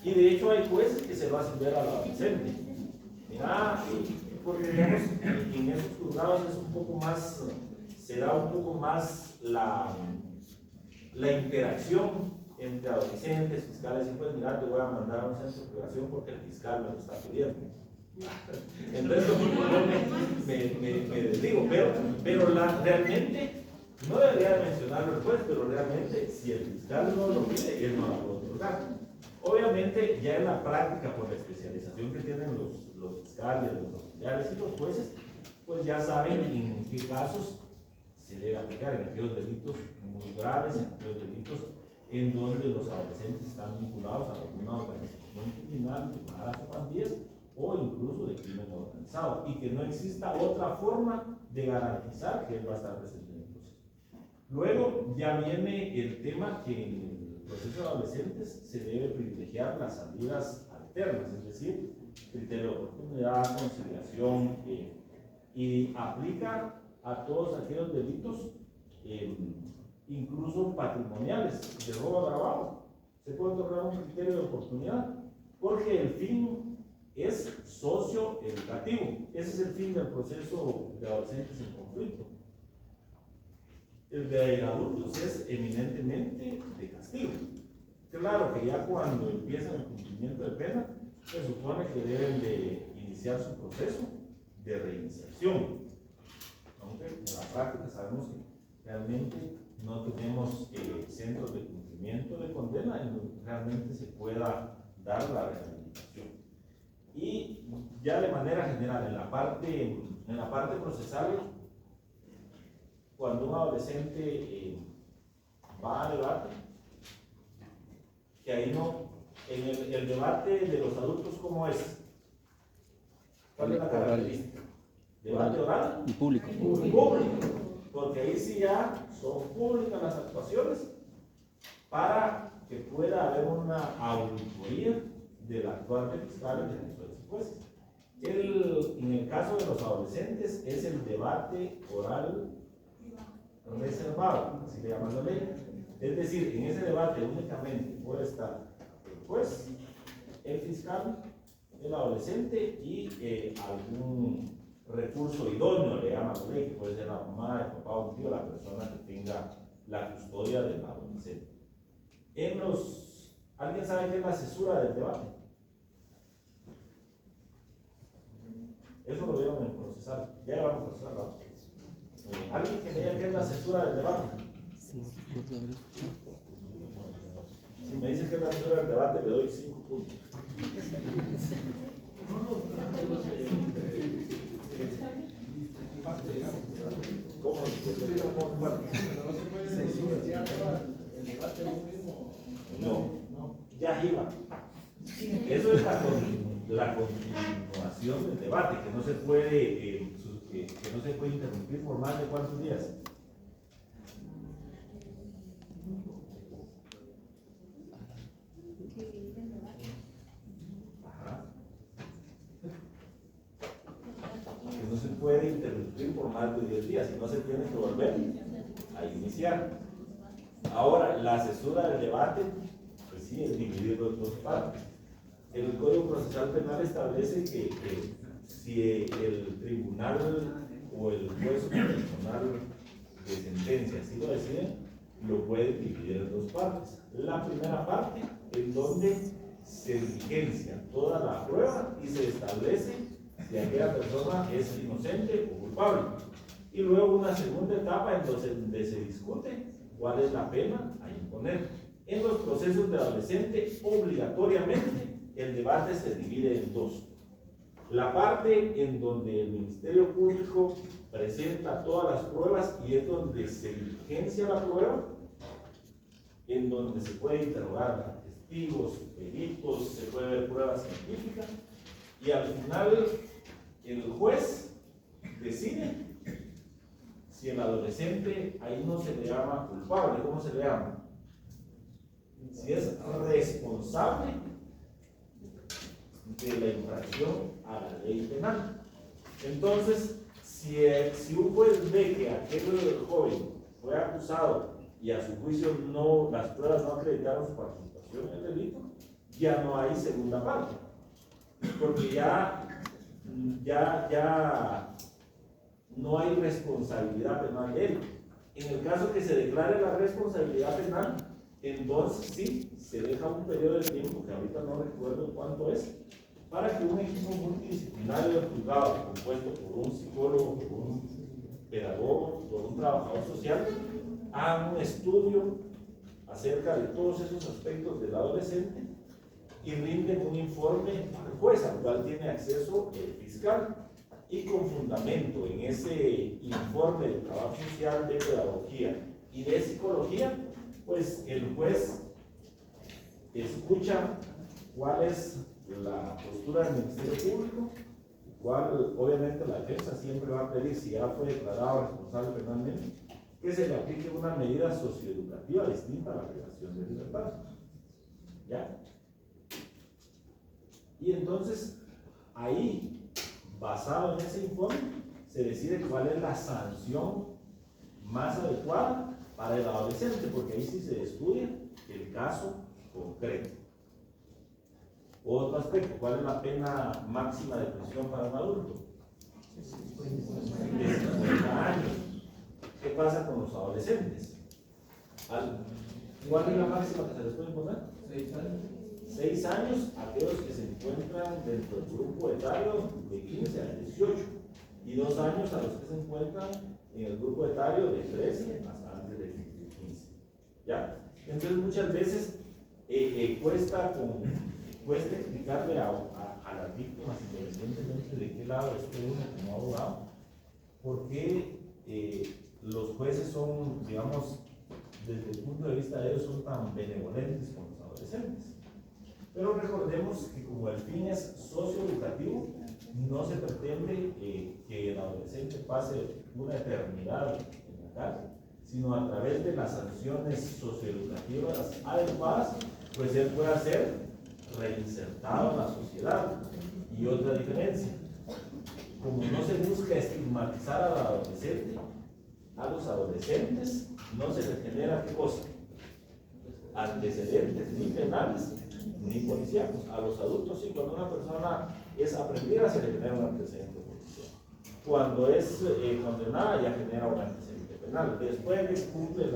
Y de hecho hay jueces que se lo hacen ver al adolescente. Mira, porque digamos, en esos juzgados es un poco más, se da un poco más la interacción entre adolescentes, fiscales, y pues mira, te voy a mandar a un centro de privación porque el fiscal me lo está pidiendo. Entonces me desdigo, pero realmente no debería mencionarlo el juez, pero realmente si el fiscal no lo pide, él no la puede otorgar. Obviamente ya en la práctica, por la especialización que tienen los fiscales, los auxiliares y los jueces, pues ya saben en qué casos se debe aplicar, en aquellos delitos muy graves, en aquellos delitos en donde los adolescentes están vinculados a alguna organización criminal, llamadas o pandillas, o incluso de crimen organizado, y que no exista otra forma de garantizar que él va a estar presente en el proceso. Luego ya viene el tema que en el proceso de adolescentes se debe privilegiar las salidas alternas, es decir, criterio de oportunidad, conciliación, y aplica a todos aquellos delitos, incluso patrimoniales, de robo agravado. Se puede otorgar un criterio de oportunidad porque el fin es socioeducativo. Ese es el fin del proceso de adolescentes en conflicto. El de adultos es eminentemente de castigo. Claro que ya cuando empiezan el cumplimiento de pena, se supone que deben de iniciar su proceso de reinserción. Aunque en la práctica sabemos que realmente no tenemos centros de cumplimiento de condena en donde realmente se pueda dar la rehabilitación. Y ya de manera general, en la parte procesal, cuando un adolescente va a debate, que ahí no, en el debate de los adultos, ¿cómo es? ¿Cuál es la característica? Debate oral y público. Público, porque ahí sí ya son públicas las actuaciones para que pueda haber una auditoría del actual del fiscal y de los jueces. En el caso de los adolescentes es el debate oral reservado, así le llaman la ley. Es decir, en ese debate únicamente puede estar el juez, el fiscal el adolescente y algún recurso idóneo, le llama por ahí, que puede ser la mamá, el papá, un tío, la persona que tenga la custodia del adolescente. ¿Alguien sabe qué es la cesura del debate? Eso lo vieron en procesar, ya lo vamos a procesar, ¿no? ¿Alguien que me diga qué es la cesura del debate? Si me dice que es la cesura del debate, le doy 5 puntos. ¿Cómo? No, ya iba. Eso es la continuación del debate, que no se puede, interrumpir por más de cuántos días. Ajá. Que no se puede interrumpir por más de 10 días, y no se tiene que volver a iniciar. Ahora, la cesura del debate, pues sí, es dividirlo en dos partes. El Código Procesal Penal establece que si el tribunal o el juez personal de sentencia así lo deciden, lo puede dividir en dos partes. La primera parte, en donde se diligencia toda la prueba y se establece si aquella persona es inocente o culpable. Y luego una segunda etapa en donde se discute cuál es la pena a imponer. En los procesos de adolescente, obligatoriamente, el debate se divide en dos. La parte en donde el Ministerio Público presenta todas las pruebas y es donde se diligencia la prueba, en donde se puede interrogar a testigos, peritos, se puede ver pruebas científicas, y al final el juez decide si el adolescente, ahí no se le llama culpable, ¿cómo se le llama? Si es responsable de la infracción a la ley penal. Entonces, si un juez ve que aquel joven fue acusado y a su juicio las pruebas no acreditaron su participación en el delito, ya no hay segunda parte, porque ya no hay responsabilidad penal de él. En el caso que se declare la responsabilidad penal, entonces sí, se deja un periodo de tiempo, que ahorita no recuerdo cuánto es, para que un equipo multidisciplinario del juzgado, compuesto por un psicólogo, por un pedagogo, por un trabajador social, haga un estudio acerca de todos esos aspectos del adolescente y rinden un informe al juez, al cual tiene acceso el fiscal. Y con fundamento en ese informe de trabajo social, de pedagogía y de psicología, pues el juez escucha cuál es la postura del Ministerio Público, cuál, obviamente, la defensa siempre va a pedir, si ya fue declarado responsable penalmente, que se le aplique una medida socioeducativa distinta a la privación de libertad. ¿Ya? Y entonces, ahí, basado en ese informe, se decide cuál es la sanción más adecuada para el adolescente, porque ahí sí se estudia el caso concreto. Otro aspecto, ¿cuál es la pena máxima de prisión para un adulto? De 50 años. ¿Qué pasa con los adolescentes? ¿Cuál es la máxima que se les puede imponer? 6 años. 6 años aquellos que se encuentran dentro del grupo etario de 15 a 18 y 2 años a los que se encuentran en el grupo etario de 13 hasta antes de 15. ¿Ya? Entonces muchas veces cuesta explicarle a las víctimas, independientemente de qué lado esté uno como abogado, por qué los jueces son, digamos, desde el punto de vista de ellos, son tan benevolentes con los adolescentes. Pero recordemos que como el fin es socioeducativo, no se pretende que el adolescente pase una eternidad en la cárcel, sino a través de las sanciones socioeducativas adecuadas, pues él pueda ser reinsertado en la sociedad. Y otra diferencia, como no se busca estigmatizar al adolescente, a los adolescentes no se les genera ¿qué cosa? Antecedentes ni penales, ni policíacos. A los adultos sí, cuando una persona es aprendida se le genera un antecedente policial. Cuando es condenada ya genera un antecedente penal. Después de que cumple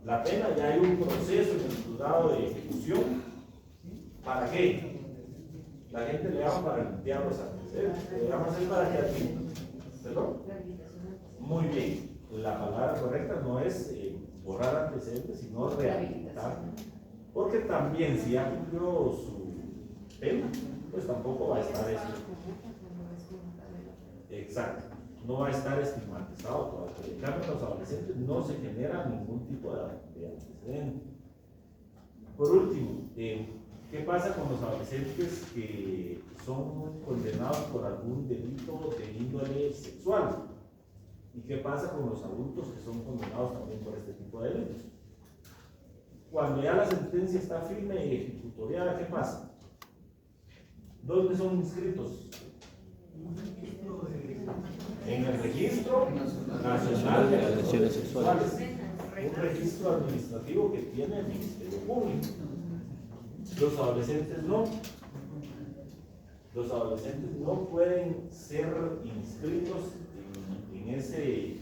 la pena ya hay un proceso en el juzgado de ejecución. ¿Para qué? La gente le llama para limpiar los antecedentes. Le llama así para que admita. ¿Perdón? Muy bien. La palabra correcta no es borrar antecedentes, sino rehabilitar. Porque también si ya cumplió su pena, pues tampoco va a estar exacto, no va a estar estigmatizado todavía. En cambio, en los adolescentes no se genera ningún tipo de antecedente. Por último, ¿qué pasa con los adolescentes que son condenados por algún delito de índole sexual? ¿Y qué pasa con los adultos que son condenados también por este tipo de delitos? Cuando ya la sentencia está firme y ejecutoriada, ¿qué pasa? ¿Dónde son inscritos? En el Registro Nacional de Agresiones Sexuales, un registro administrativo que tiene el Ministerio Público. Los adolescentes no. Los adolescentes no pueden ser inscritos en ese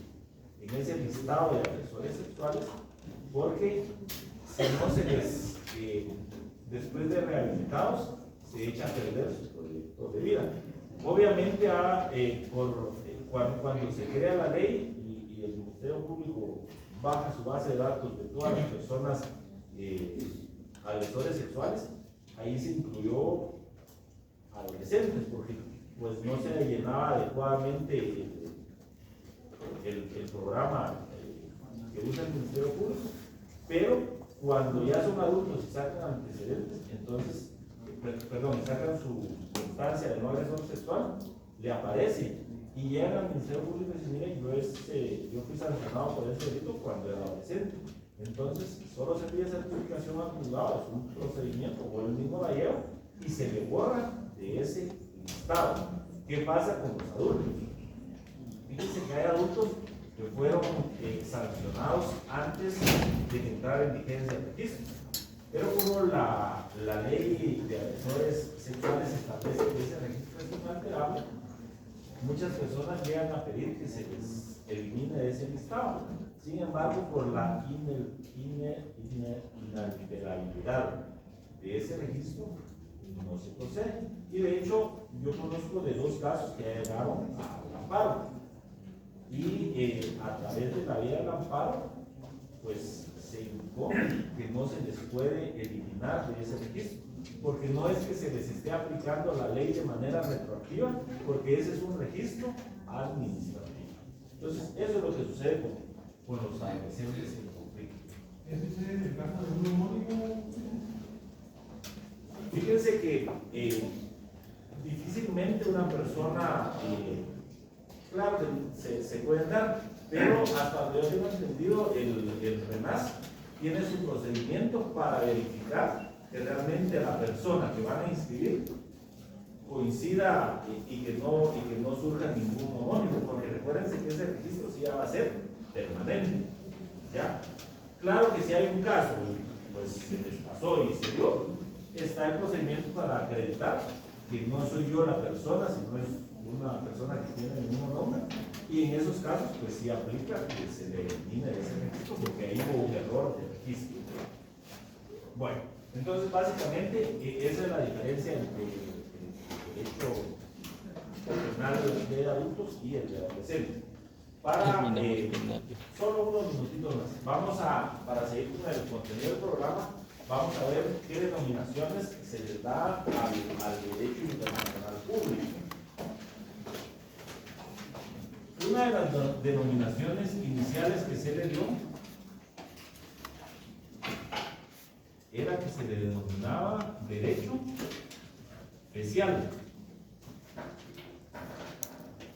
listado de agresores sexuales porque si no se les, después de rehabilitados, se echa a perder su proyecto de vida. Obviamente, cuando se crea la ley y el Ministerio Público baja su base de datos de todas las personas agresores sexuales, ahí se incluyó adolescentes, porque pues no se llenaba adecuadamente el programa que usa el Ministerio Público, pero cuando ya son adultos y sacan antecedentes, entonces, sacan su constancia de no agresor sexual, le aparece y llegan al Ministerio Público y dicen, miren, yo fui sancionado por ese delito cuando era adolescente. Entonces, solo se pide certificación al juzgado, es un procedimiento, o él mismo la lleva y se le borra de ese listado. ¿Qué pasa con los adultos? Fíjense que hay adultos que fueron sancionados antes de entrar en vigencia el registro. Pero como la ley de agresores sexuales establece que ese registro es inalterable, muchas personas llegan a pedir que se les elimine de ese listado. Sin embargo, por la inalterabilidad de ese registro, no se procede. Y de hecho, yo conozco de 2 casos que llegaron al amparo. Y a través de la vía del amparo, pues se impone que no se les puede eliminar de ese registro, porque no es que se les esté aplicando la ley de manera retroactiva, porque ese es un registro administrativo. Entonces, eso es lo que sucede con los adolescentes en conflicto. ¿Ese es el caso de un homónimo? Fíjense que difícilmente una persona, claro que se pueden dar, pero hasta donde yo tengo entendido, el RENAS tiene su procedimiento para verificar que realmente la persona que van a inscribir coincida y que no surja ningún homónimo, porque recuérdense que ese registro sí ya va a ser permanente. ¿Ya? Claro que si hay un caso, pues se les pasó y se dio, está el procedimiento para acreditar que no soy yo la persona, sino es una persona que tiene el mismo nombre, y en esos casos pues sí aplica que se le elimine de ese registro porque ahí hubo un error de registro. Bueno, entonces básicamente esa es la diferencia entre el derecho penal de adultos y el de adolescentes. Para solo unos minutitos más, para seguir con el contenido del programa, vamos a ver qué denominaciones se les da al derecho internacional público. Una de las denominaciones iniciales que se le dio era que se le denominaba derecho especial.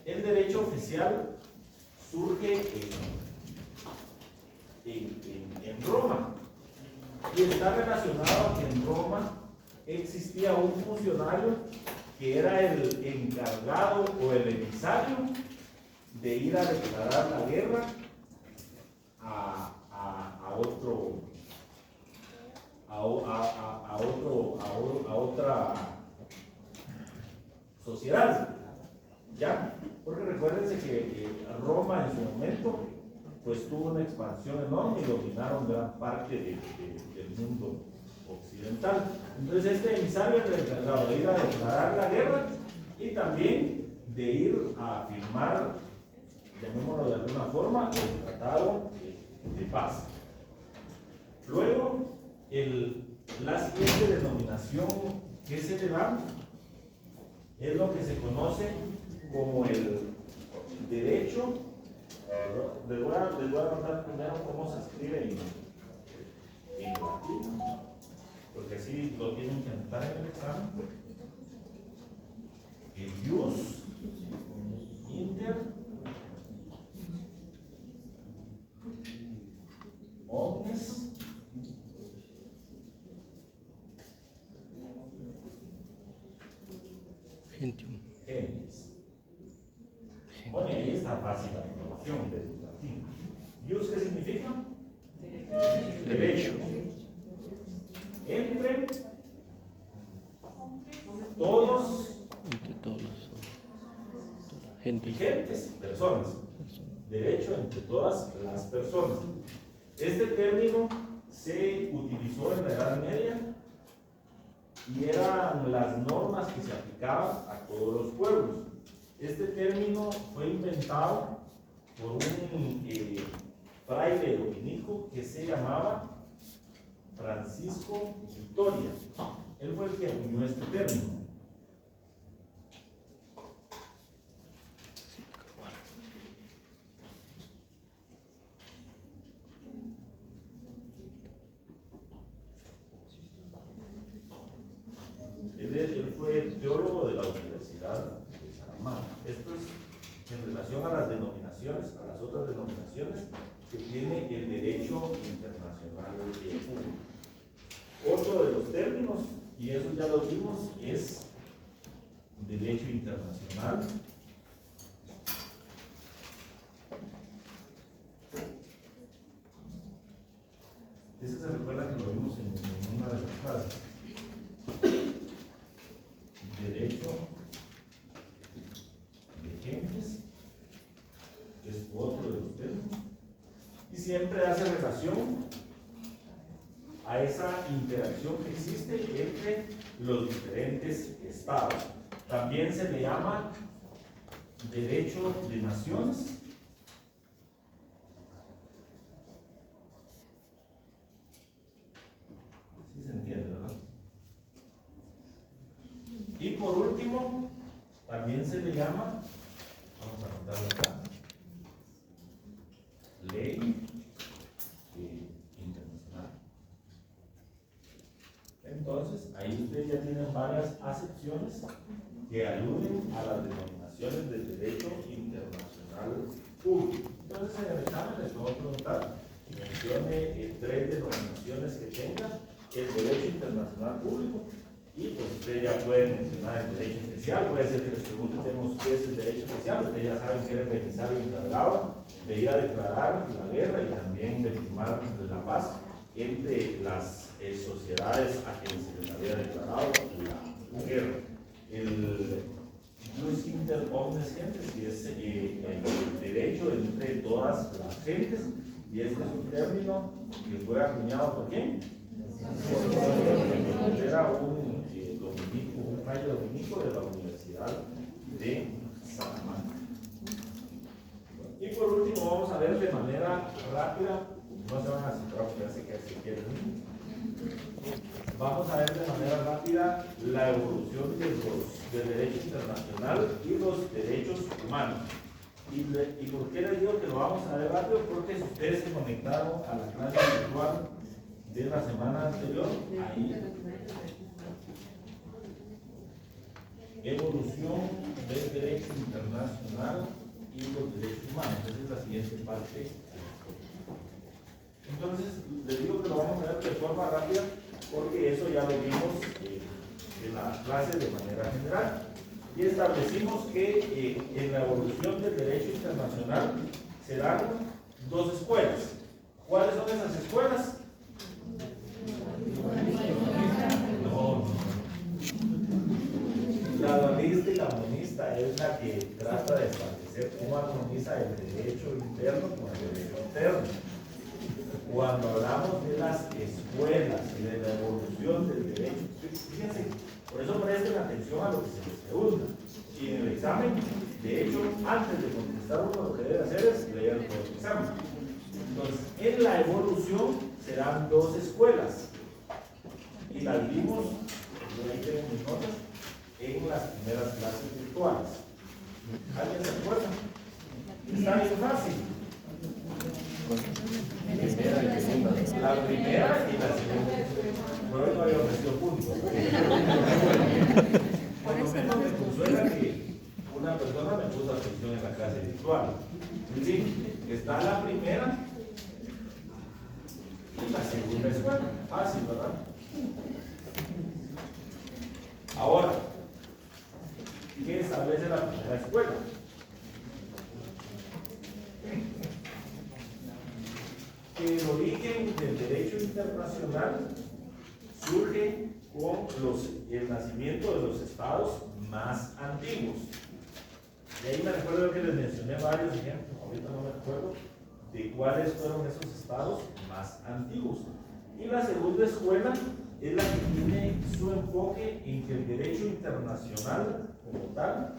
El derecho oficial surge en Roma y está relacionado a que en Roma existía un funcionario que era el encargado o el emisario de ir a declarar la guerra a otro sociedad. ¿Ya? Porque recuérdense que Roma en su momento pues tuvo una expansión enorme y dominaron gran parte del mundo occidental. Entonces este emisario era encargado de ir a declarar la guerra y también de ir a firmar, llamémoslo de alguna forma, el tratado de paz. Luego, la siguiente denominación que se le da es lo que se conoce como el derecho. Les voy a anotar primero cómo se escribe en latín, porque así lo tienen que anotar en el examen. El jus inter omnes Gentium. gentes. Bueno, ahí está fácil la información del latín. ¿Jus qué significa? Derecho. Entre todos Entre todos. y Gente. gentes, personas. Derecho entre todas las personas. Este término se utilizó en la Edad Media y eran las normas que se aplicaban a todos los pueblos. Este término fue inventado por un fraile dominico que se llamaba Francisco Vitoria. Él fue el que acuñó este término. Él fue teólogo de la Universidad de Salamanca. Esto es en relación a las denominaciones, a las otras denominaciones que tiene el derecho internacional público. Otro de los términos, y eso ya lo vimos, es derecho internacional. Ese se recuerda que lo vimos en una de las clases. Derecho de gentes, que es otro de los términos, y siempre hace relación a esa interacción que existe entre los diferentes estados. También se le llama derecho de naciones. ¿Sí se entiende, verdad? Y por último, también se le llama, vamos a anotarlo acá, ley internacional. Entonces, ahí ustedes ya tienen varias acepciones que aluden a las denominaciones del derecho internacional público. Entonces, en el examen les voy a preguntar, mencione 3 denominaciones que tenga el derecho internacional público. Y pues ustedes ya pueden mencionar el derecho especial, puede ser que les preguntemos qué es el derecho especial, ustedes ya saben que era el emisario encargado de ir a declarar la guerra y también de firmar la paz entre las sociedades a quienes se les había declarado la guerra. El jus inter omnes gentes, y es el derecho entre todas las gentes, y este es un término que fue acuñado por quién? Era un fraile dominico de la Universidad de Salamanca. Y por último vamos a ver de manera rápida, no se van a citar porque ya sé que se quieren. Vamos a ver de manera rápida la evolución del derecho internacional y los derechos humanos. ¿Y por qué les digo que lo vamos a ver rápido? Porque si ustedes se conectaron a la clase virtual de la semana anterior, ahí evolución del derecho internacional y los derechos humanos. Esa es la siguiente parte. Entonces, les digo que lo vamos a ver de forma rápida porque eso ya lo vimos en la clase de manera general. Y establecimos que en la evolución del derecho internacional se dan 2 escuelas. ¿Cuáles son esas escuelas? No. La dualista y la moneda. analiza el derecho interno con el derecho externo. Cuando hablamos de las escuelas y de la evolución del derecho, fíjense, por eso presten atención a lo que se les pregunta. Y en el examen, de hecho, antes de contestar uno, lo que debe hacer es leer todo el examen. Entonces, en la evolución serán dos escuelas. Y las vimos, yo ahí tengo mis notas, en las primeras clases virtuales. ¿Alguien se acuerda? Está bien fácil. La primera y la segunda. Por eso no había ofrecido puntos. Por lo menos me consuela que una persona me puso atención en la clase virtual. Sí, está la primera y la segunda escuela. Fácil, ¿verdad? Ahora, ¿qué establece la primera escuela? Que el origen del derecho internacional surge con el nacimiento de los estados más antiguos. Y ahí me recuerdo que les mencioné varios ejemplos, ahorita no me acuerdo de cuáles fueron esos estados más antiguos. Y la segunda escuela es la que tiene su enfoque en que el derecho internacional como tal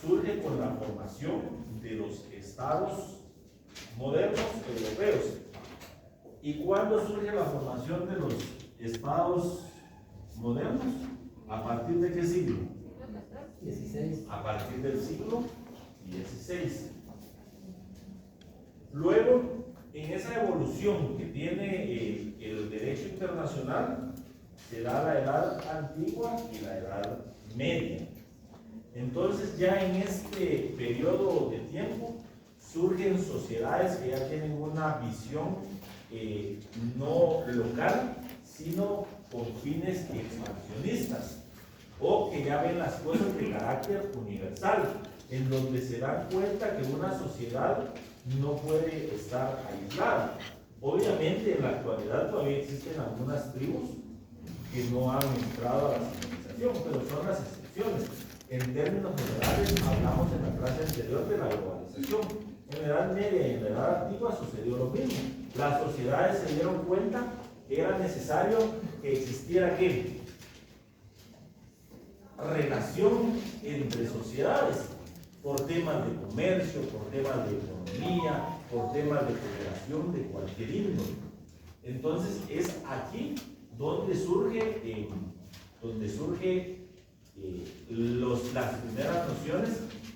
surge con la formación de los estados modernos europeos. ¿Y cuándo surge la formación de los estados modernos? ¿A partir de qué siglo? 16. A partir del siglo XVI. Luego, en esa evolución que tiene el derecho internacional, se da la edad antigua y la edad media. Entonces, ya en este periodo de tiempo surgen sociedades que ya tienen una visión no local, sino con fines expansionistas, o que ya ven las cosas de carácter universal, en donde se dan cuenta que una sociedad no puede estar aislada. Obviamente en la actualidad todavía existen algunas tribus que no han entrado a la civilización, pero son las excepciones. En términos generales, hablamos en la clase anterior de la globalización. En la Edad Media y en la Edad Antigua sucedió lo mismo. Las sociedades se dieron cuenta que era necesario que existiera ¿qué? Relación entre sociedades, por temas de comercio, por temas de economía, por temas de cooperación de cualquier índole. Entonces es aquí donde surge las primeras nociones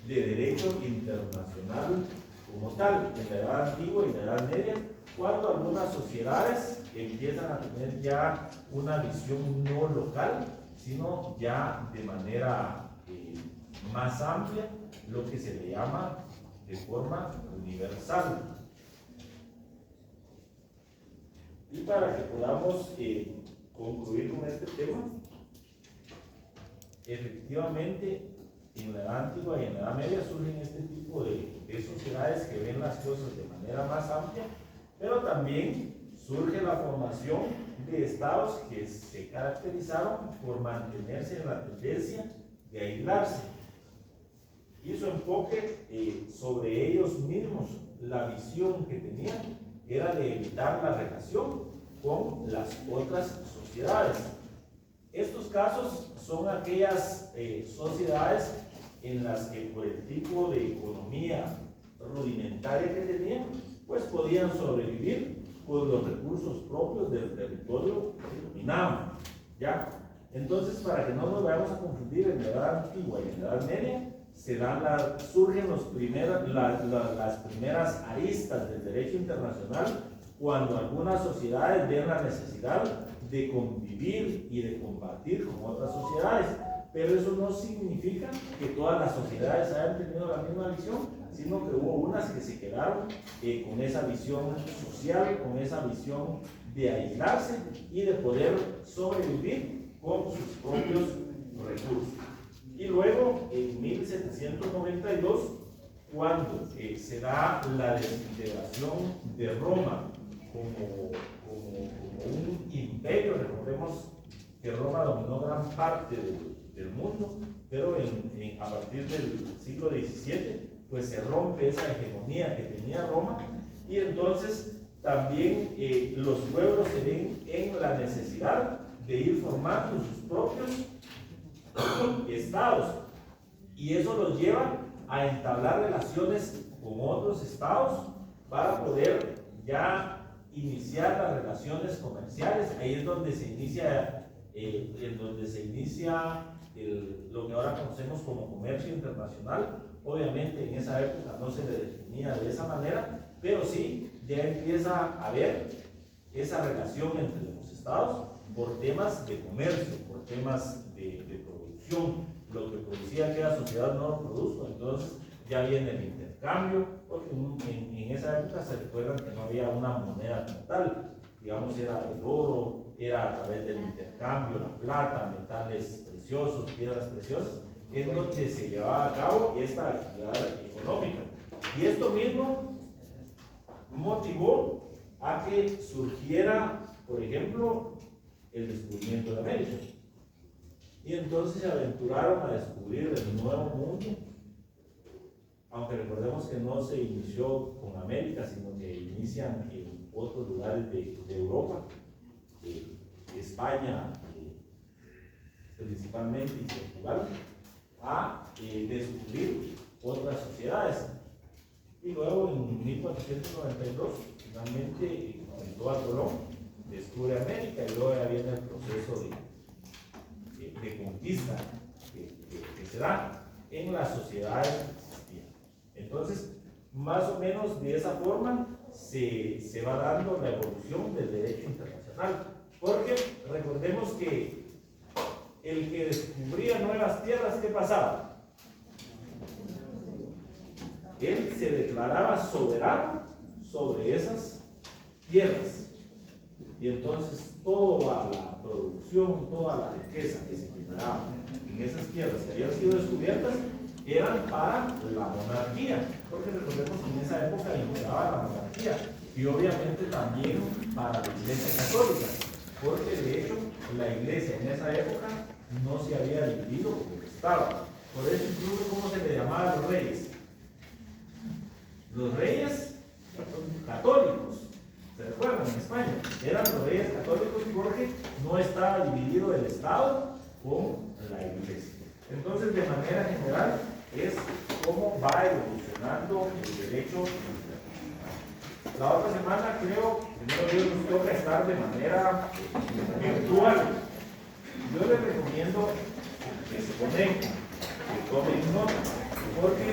de derecho internacional como tal, en la Edad Antigua y la Edad Media, cuando algunas sociedades empiezan a tener ya una visión no local, sino ya de manera más amplia, lo que se le llama de forma universal. Y para que podamos concluir con este tema, efectivamente en la Edad Antigua y en la Edad Media surgen este tipo de sociedades que ven las cosas de manera más amplia, pero también surge la formación de estados que se caracterizaron por mantenerse en la tendencia de aislarse. Y su enfoque sobre ellos mismos, la visión que tenían era de evitar la relación con las otras sociedades. Estos casos son aquellas sociedades en las que por el tipo de economía rudimentaria que tenían, pues podían sobrevivir con los recursos propios del territorio que dominaban. ¿Ya? Entonces, para que no nos vayamos a confundir en la Edad Antigua y en la Edad Media, surgen las primeras aristas del derecho internacional cuando algunas sociedades ven la necesidad de convivir y de combatir con otras sociedades. Pero eso no significa que todas las sociedades hayan tenido la misma visión, sino que hubo unas que se quedaron con esa visión social, con esa visión de aislarse y de poder sobrevivir con sus propios recursos. Y luego, en 1792, cuando se da la desintegración de Roma como un imperio, recordemos que Roma dominó gran parte del mundo, pero a partir del siglo XVII pues se rompe esa hegemonía que tenía Roma, y entonces también los pueblos se ven en la necesidad de ir formando sus propios estados, y eso los lleva a entablar relaciones con otros estados para poder ya iniciar las relaciones comerciales. Ahí es donde se inicia, lo que ahora conocemos como comercio internacional. Obviamente en esa época no se le definía de esa manera, pero sí ya empieza a haber esa relación entre los estados por temas de comercio, por temas de producción. Lo que producía aquella sociedad no lo produjo, entonces ya viene el intercambio, porque en esa época se recuerdan que no había una moneda como tal, digamos era el oro, era a través del intercambio, la plata, metales preciosos, piedras preciosas, es donde se llevaba a cabo esta actividad económica. Y esto mismo motivó a que surgiera, por ejemplo, el descubrimiento de América. Y entonces se aventuraron a descubrir el nuevo mundo, aunque recordemos que no se inició con América, sino que inician en otros lugares de Europa, España principalmente y Portugal, a descubrir otras sociedades. Y luego en 1492 finalmente Cristóbal Colón descubre América, y luego ya viene el proceso de conquista que se da en las sociedades que existían. Entonces, más o menos de esa forma se va dando la evolución del derecho internacional, porque recordemos que el que descubría nuevas tierras, ¿qué pasaba? Él se declaraba soberano sobre esas tierras, y entonces toda la producción, toda la riqueza que se generaba en esas tierras que habían sido descubiertas eran para la monarquía, porque recordemos que en esa época imperaba la monarquía, y obviamente también para la Iglesia Católica, porque de hecho la Iglesia en esa época no se había dividido como estaba. Por eso incluso, ¿cómo se le llamaba a los reyes? Los reyes católicos, ¿se recuerdan? En España eran los reyes católicos porque no estaba dividido el Estado con la Iglesia. Entonces, de manera general, es cómo va evolucionando el derecho internacional. La otra semana, creo, primero Dios nos toca estar de manera virtual. Yo les recomiendo que se conecten, que tomen nota, porque